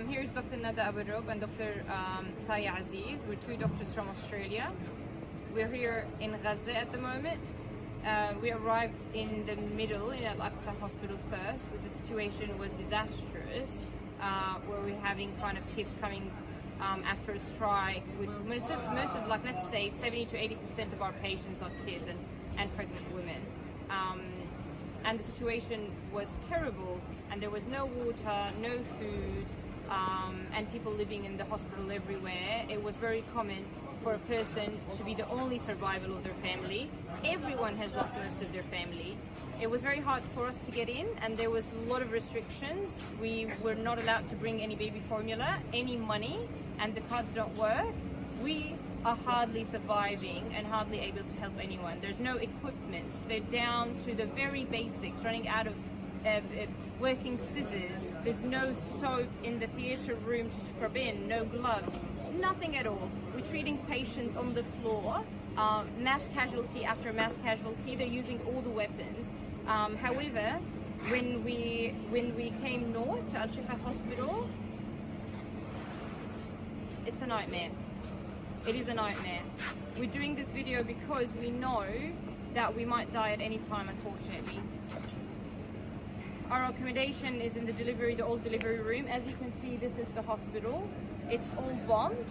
Here's Dr. Nada Aburob and Dr. Saya Aziz. We're two doctors from Australia. We're here in Gaza at the moment. We arrived in the middle in Al-Aqsa hospital first, where the situation was disastrous, where we're having kind of kids coming after a strike. With most of like, let's say 70 to 80% of our patients are kids and pregnant women. And the situation was terrible, and there was no water, no food, and people living in the hospital everywhere. It was very common for a person to be the only survival of their family. Everyone has lost most of their family. It was very hard for us to get in, and there was a lot of restrictions. We were not allowed to bring any baby formula, any money, and the cards don't work. We are hardly surviving and hardly able to help anyone. There's no equipment. They're down to the very basics, running out of working scissors. There's no soap in the theatre room to scrub in, no gloves, nothing at all. We're treating patients on the floor, mass casualty after mass casualty. They're using all the weapons. However, when we came north to Al-Shifa Hospital, it's a nightmare. It is a nightmare. We're doing this video because we know that we might die at any time, unfortunately. Our accommodation is in the old delivery room. As you can see, this is the hospital. It's all bombed,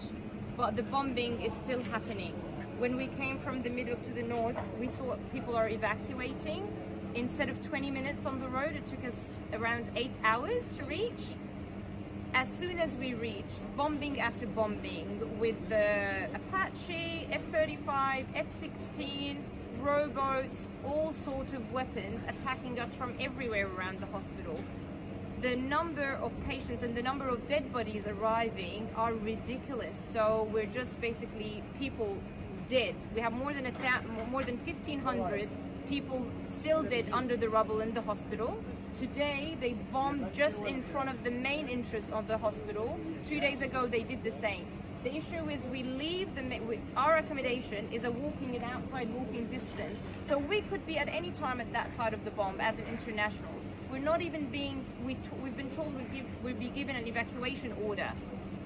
but the bombing is still happening. When we came from the middle to the north, we saw people are evacuating. Instead of 20 minutes on the road, it took us around 8 hours to reach. As soon as we reached, bombing after bombing with the Apache, F-35, F-16, rowboats, all sorts of weapons attacking us from everywhere around the hospital. The number of patients and the number of dead bodies arriving are ridiculous. So we're just basically people dead. We have more than 1,500 people still dead under the rubble in the hospital. Today they bombed just in front of the main entrance of the hospital. 2 days ago they did the same. The issue is we leave our accommodation is an outside walking distance, so we could be at any time at that side of the bomb as an internationals. We're not even being, we've been told we'll be given an evacuation order.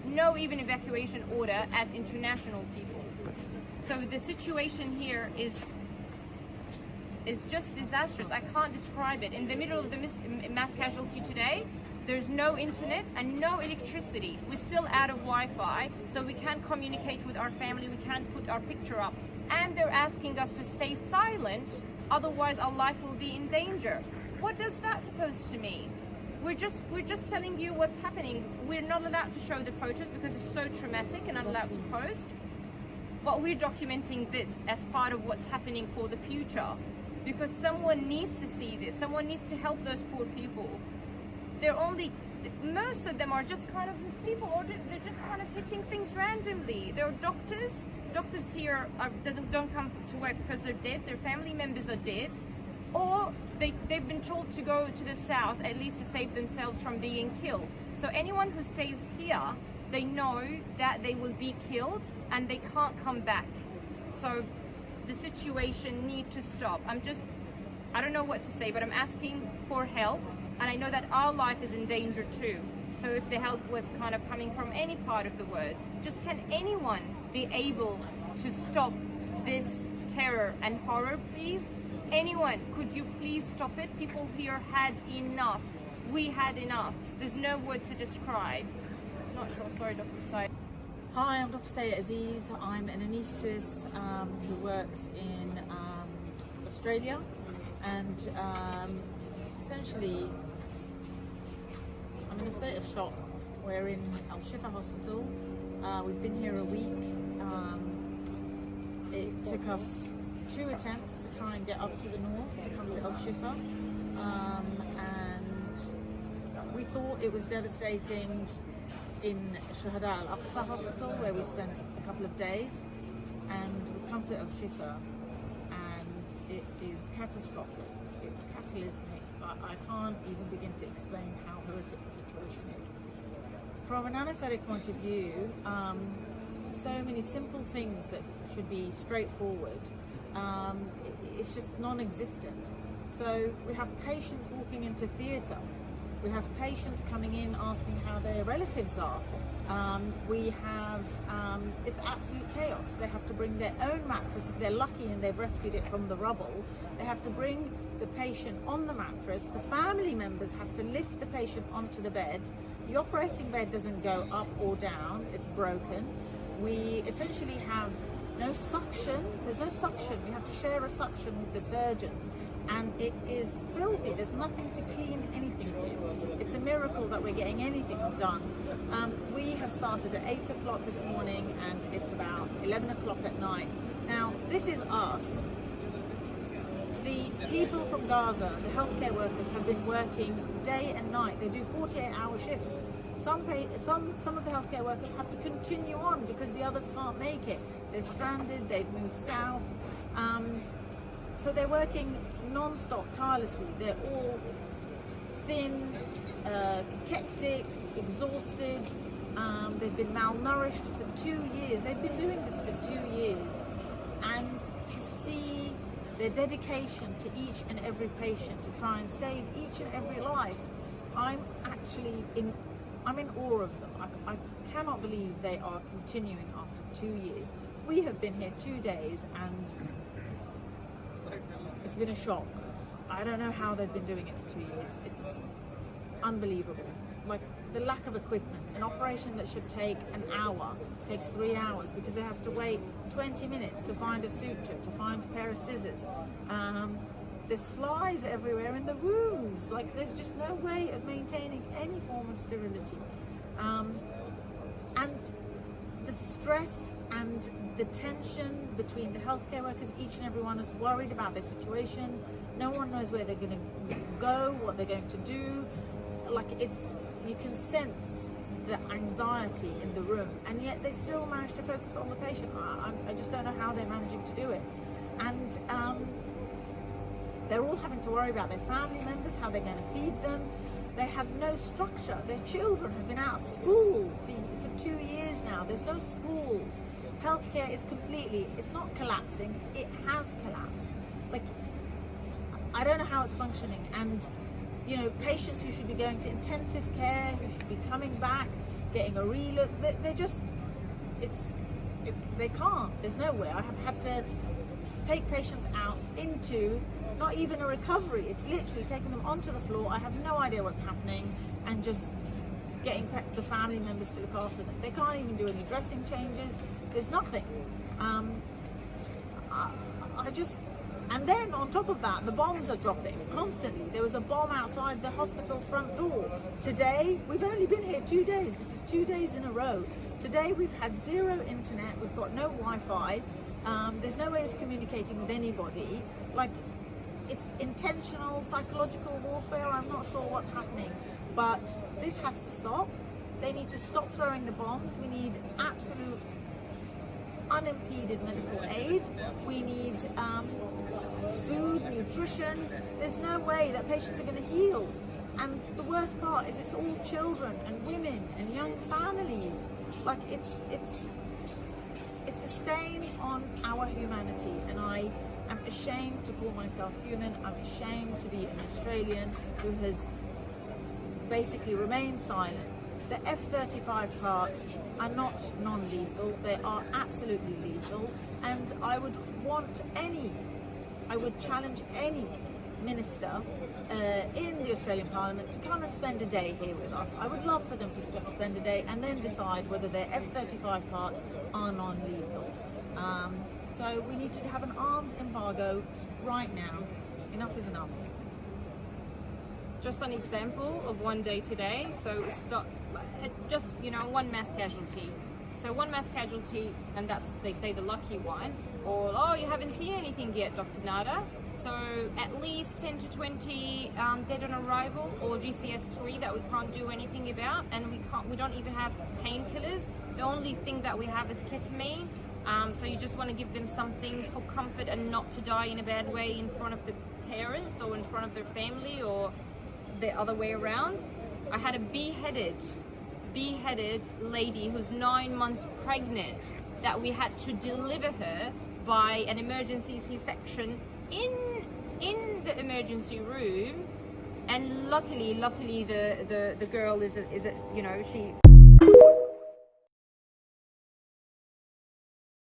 No even evacuation order as international people. So the situation here is just disastrous. I can't describe it. In the middle of the mass casualty today, there's no internet and no electricity. We're still out of Wi-Fi, so we can't communicate with our family, we can't put our picture up. And they're asking us to stay silent, otherwise our life will be in danger. What does that supposed to mean? We're just telling you what's happening. We're not allowed to show the photos because it's so traumatic and not allowed to post. But we're documenting this as part of what's happening for the future. Because someone needs to see this, someone needs to help those poor people. Most of them are just kind of people, or they're just kind of hitting things randomly. There are doctors here don't come to work because they're dead, their family members are dead, or they've been told to go to the south at least to save themselves from being killed. So anyone who stays here, they know that they will be killed and they can't come back. So the situation needs to stop. I don't know what to say, but I'm asking for help, and I know that our life is in danger too. So if the help was kind of coming from any part of the world, just can anyone be able to stop this terror and horror, please? Anyone, could you please stop it? People here had enough. We had enough. There's no word to describe. Not sure, sorry, Dr. Said. Hi, I'm Dr. Saya Aziz. I'm an anaesthetist who works in Australia, and essentially I'm in a state of shock. We're in Al-Shifa Hospital. We've been here a week. It took us 2 attempts to try and get up to the north to come to Al-Shifa, and we thought it was devastating in Shuhada Al-Aqsa Hospital, where we spent a couple of days, and we come to Al-Shifa and it is catastrophic, it's catalysmic. I can't even begin to explain how horrific the situation is. From an anaesthetic point of view, so many simple things that should be straightforward, it's just non-existent. So we have patients walking into theatre We have patients coming in asking how their relatives are. We have, it's absolute chaos. They have to bring their own mattress. If they're lucky and they've rescued it from the rubble, they have to bring the patient on the mattress. The family members have to lift the patient onto the bed. The operating bed doesn't go up or down, it's broken. We essentially have no suction. There's no suction. We have to share a suction with the surgeons, and it is filthy. There's nothing to clean anything with. It's a miracle that we're getting anything done. We have started at 8 o'clock this morning, and it's about 11 o'clock at night. Now, this is us. The people from Gaza, the healthcare workers, have been working day and night. They do 48-hour shifts. Some of the healthcare workers have to continue on because the others can't make it. They're stranded, they've moved south. So they're working non-stop, tirelessly. They're all thin, hectic, exhausted. They've been malnourished for 2 years. They've been doing this for 2 years. And to see their dedication to each and every patient, to try and save each and every life, I'm in awe of them. I cannot believe they are continuing after 2 years. We have been here 2 days and it's been a shock. I don't know how they've been doing it for 2 years. It's unbelievable. Like the lack of equipment. An operation that should take an hour takes 3 hours because they have to wait 20 minutes to find a suture, to find a pair of scissors. There's flies everywhere in the rooms. Like there's just no way of maintaining any form of sterility. And the stress and the tension between the healthcare workers, each and everyone is worried about their situation. No one knows where they're going to go, what they're going to do. Like you can sense the anxiety in the room, and yet they still manage to focus on the patient. I just don't know how they're managing to do it. And they're all having to worry about their family members, how they're going to feed them. They have no structure. Their children have been out of school for 2 years now. There's no schools. Healthcare is completely, it's not collapsing, it has collapsed. Like, I don't know how it's functioning. And, you know, patients who should be going to intensive care, who should be coming back, getting a relook, they can't. There's no way. I have had to take patients out into not even a recovery. It's literally taking them onto the floor. I have no idea what's happening, and just getting the family members to look after them. They can't even do any dressing changes. There's nothing. And then on top of that, the bombs are dropping constantly. There was a bomb outside the hospital front door. Today, we've only been here 2 days. This is 2 days in a row. Today we've had zero internet. We've got no Wi-Fi. There's no way of communicating with anybody. Like, it's intentional psychological warfare. I'm not sure what's happening, but this has to stop. They need to stop throwing the bombs. We need absolute unimpeded medical aid. We need food, nutrition. There's no way that patients are going to heal. And the worst part is it's all children and women and young families. Like, it's a stain on our humanity, and I am ashamed to call myself human. I'm ashamed to be an Australian who has basically remained silent. The F-35 parts are not non-lethal, they are absolutely lethal, and I would challenge any minister in the Australian Parliament to come and spend a day here with us. I would love for them to spend a day and then decide whether their F-35 parts are non-lethal. So we need to have an arms embargo right now. Enough is enough. Just an example of one day today. So it's just, you know, one mass casualty. So one mass casualty, and that's, they say, the lucky one. Or, oh, you haven't seen anything yet, Dr. Nada. So at least 10 to 20 dead on arrival, or GCS3 that we can't do anything about, and we don't even have painkillers. The only thing that we have is ketamine. So you just want to give them something for comfort and not to die in a bad way in front of the parents or in front of their family or the other way around. I had a beheaded lady who's 9 months pregnant that we had to deliver her by an emergency C-section in the emergency room And luckily the girl is a you know, she